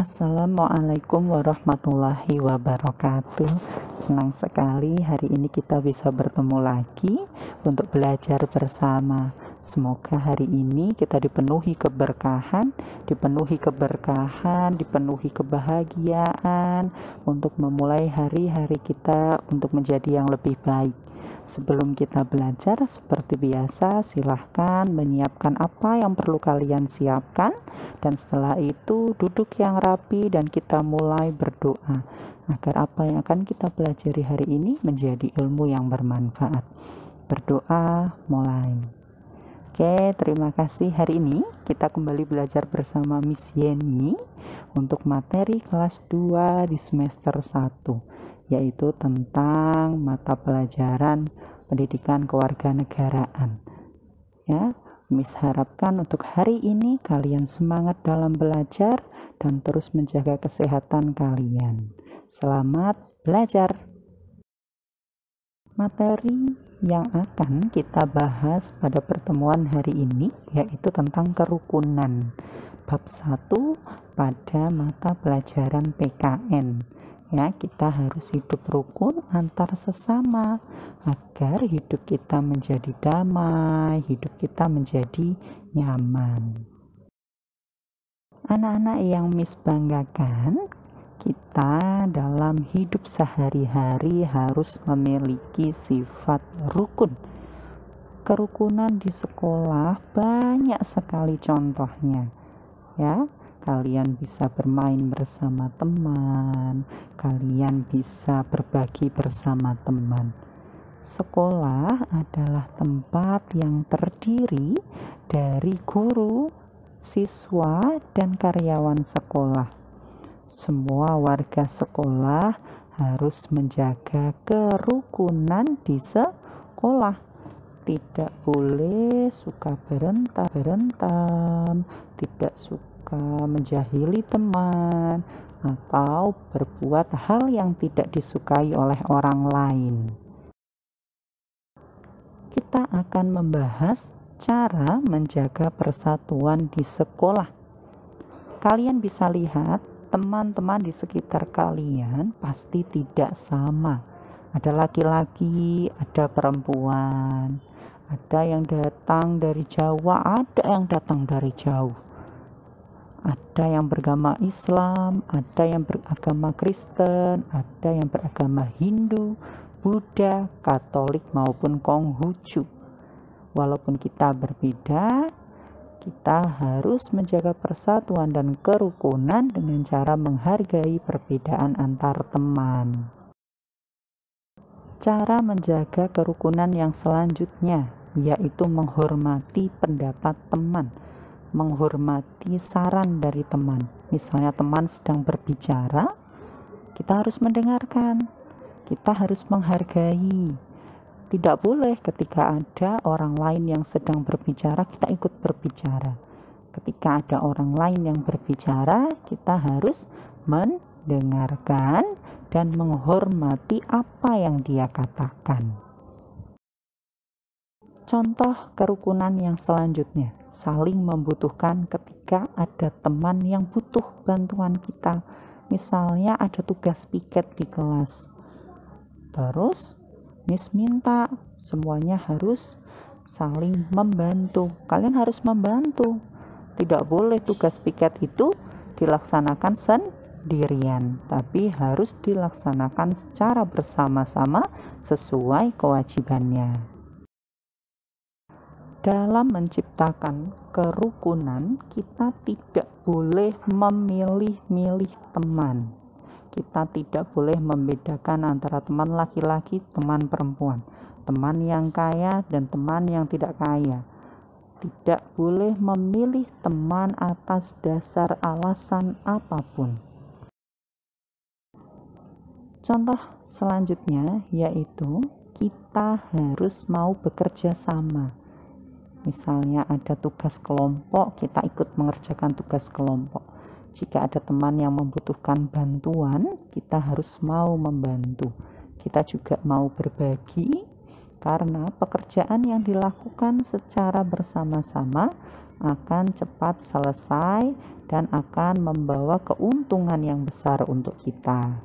Assalamualaikum warahmatullahi wabarakatuh. Senang sekali hari ini kita bisa bertemu lagi untuk belajar bersama. Semoga hari ini kita dipenuhi keberkahan, dipenuhi kebahagiaan untuk memulai hari-hari kita untuk menjadi yang lebih baik. Sebelum kita belajar, seperti biasa, silahkan menyiapkan apa yang perlu kalian siapkan. Dan setelah itu, duduk yang rapi dan kita mulai berdoa. Agar apa yang akan kita pelajari hari ini menjadi ilmu yang bermanfaat. Berdoa, mulai. Oke, terima kasih. Hari ini kita kembali belajar bersama Miss Yeni untuk materi kelas 2 di semester 1. Yaitu tentang mata pelajaran pendidikan kewarganegaraan. Ya, Miss harapkan untuk hari ini kalian semangat dalam belajar dan terus menjaga kesehatan kalian. Selamat belajar. Materi yang akan kita bahas pada pertemuan hari ini yaitu tentang kerukunan. Bab 1 pada mata pelajaran PKN. Ya, kita harus hidup rukun antar sesama agar hidup kita menjadi damai, hidup kita menjadi nyaman. Anak-anak yang Miss banggakan, kita dalam hidup sehari-hari harus memiliki sifat rukun. Kerukunan di sekolah banyak sekali contohnya. Ya, kalian bisa bermain bersama teman, kalian bisa berbagi bersama teman. Sekolah adalah tempat yang terdiri dari guru, siswa, dan karyawan sekolah. Semua warga sekolah harus menjaga kerukunan di sekolah. Tidak boleh suka berentam, tidak suka menjahili teman atau berbuat hal yang tidak disukai oleh orang lain. Kita akan membahas cara menjaga persatuan di sekolah. Kalian bisa lihat teman-teman di sekitar kalian pasti tidak sama. Ada laki-laki, ada perempuan, ada yang datang dari Jawa, ada yang datang dari jauh. Ada yang beragama Islam, ada yang beragama Kristen, ada yang beragama Hindu, Buddha, Katolik maupun Konghucu. Walaupun kita berbeda, kita harus menjaga persatuan dan kerukunan dengan cara menghargai perbedaan antar teman. Cara menjaga kerukunan yang selanjutnya yaitu menghormati pendapat teman. Menghormati saran dari teman. Misalnya teman sedang berbicara, kita harus mendengarkan, kita harus menghargai. Tidak boleh ketika ada orang lain yang sedang berbicara kita ikut berbicara. Ketika ada orang lain yang berbicara, kita harus mendengarkan dan menghormati apa yang dia katakan. Contoh kerukunan yang selanjutnya, saling membutuhkan ketika ada teman yang butuh bantuan kita. Misalnya ada tugas piket di kelas. Terus Miss minta semuanya harus saling membantu. Kalian harus membantu. Tidak boleh tugas piket itu dilaksanakan sendirian, tapi harus dilaksanakan secara bersama-sama sesuai kewajibannya. Dalam menciptakan kerukunan, kita tidak boleh memilih-milih teman. Kita tidak boleh membedakan antara teman laki-laki, teman perempuan, teman yang kaya dan teman yang tidak kaya. Tidak boleh memilih teman atas dasar alasan apapun. Contoh selanjutnya yaitu kita harus mau bekerja sama. Misalnya ada tugas kelompok, kita ikut mengerjakan tugas kelompok. Jika ada teman yang membutuhkan bantuan, kita harus mau membantu. Kita juga mau berbagi karena pekerjaan yang dilakukan secara bersama-sama akan cepat selesai dan akan membawa keuntungan yang besar untuk kita.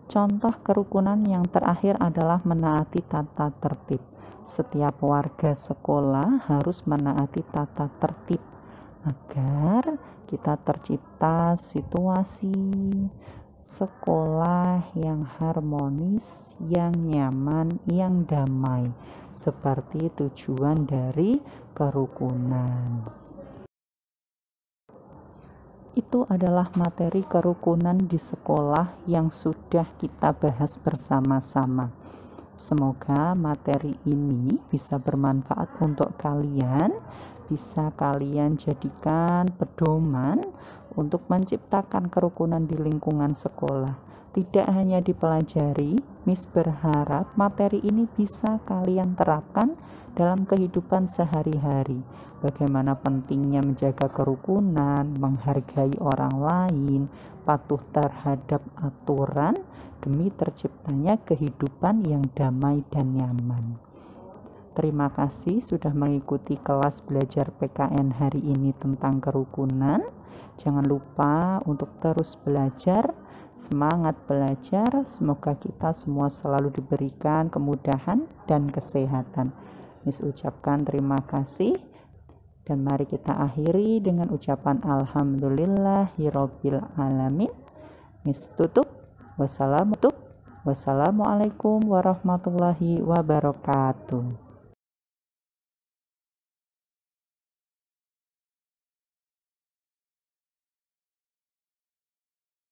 Contoh kerukunan yang terakhir adalah menaati tata tertib. Setiap warga sekolah harus menaati tata tertib agar kita tercipta situasi sekolah yang harmonis, yang nyaman, yang damai, seperti tujuan dari kerukunan. Itu adalah materi kerukunan di sekolah yang sudah kita bahas bersama-sama. Semoga materi ini bisa bermanfaat untuk kalian, bisa kalian jadikan pedoman untuk menciptakan kerukunan di lingkungan sekolah. Tidak hanya dipelajari, Miss berharap materi ini bisa kalian terapkan dalam kehidupan sehari-hari. Bagaimana pentingnya menjaga kerukunan, menghargai orang lain, patuh terhadap aturan demi terciptanya kehidupan yang damai dan nyaman. Terima kasih sudah mengikuti kelas belajar PKN hari ini tentang kerukunan. Jangan lupa untuk terus belajar, semangat belajar. Semoga kita semua selalu diberikan kemudahan dan kesehatan. Miss ucapkan terima kasih. Dan mari kita akhiri dengan ucapan alhamdulillahirabbil alamin. Miss tutup. Wassalamualaikum warahmatullahi wabarakatuh.